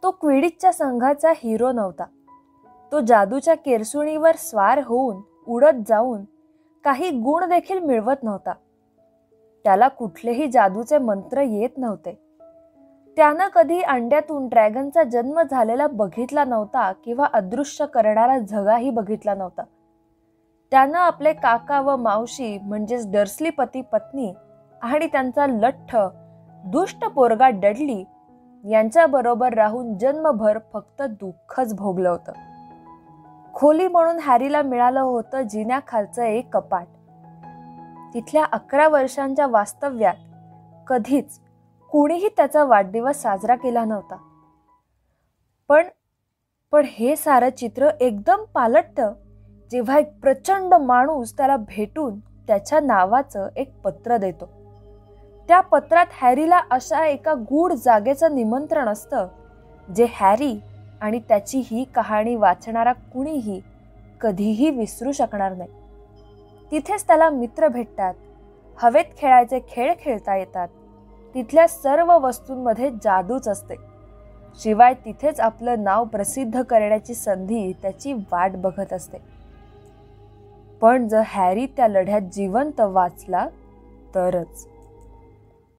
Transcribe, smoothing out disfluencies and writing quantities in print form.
तो क्विडिचच्या संघाचा हिरो नव्हता. तो जादूच्या केरसुणीवर स्वार होऊन उडत जाऊन काही गुण देखील मिळवत नव्हता. त्याला कुठलेही जादूचे मंत्र येत नव्हते. त्यानं कधी अंड्यातून ड्रॅगनचा जन्म झालेला बघितला नव्हता किंवा अदृश्य करणारा झगाही बघितला नव्हता. त्यानं आपले काका व मावशी म्हणजेच डर्सली पती पत्नी आणि त्यांचा लठ्ठ दुष्ट पोरगा डडली यांच्याबरोबर राहून जन्मभर फक्त दुःखच भोगलं होतं. खोली म्हणून हॅरीला मिळालं होतं जिन्याखालचं एक कपाट. तिथल्या 11 वर्षांच्या वास्तव्यात कधीच कुणीही त्याचा वाढदिवस साजरा केला नव्हता. पण हे सारं चित्र एकदम पालटतं जेव्हा एक प्रचंड माणूस त्याला भेटून त्याच्या नावाचं एक पत्र देतो. त्या पत्रात हॅरीला अशा एका गूढ जागेचं निमंत्रण असतं जे हॅरी आणि त्याची ही कहाणी वाचणारा कुणीही कधीही विसरू शकणार नाही. तिथेच त्याला मित्र भेटतात, हवेत खेळायचे खेळ खेळता येतात, तिथल्या सर्व वस्तूंमध्ये जादूच असते. शिवाय तिथेच आपलं नाव प्रसिद्ध करण्याची संधी त्याची वाट बघत असते. पण जर हॅरी त्या लढ्यात जिवंत वाचला तरच.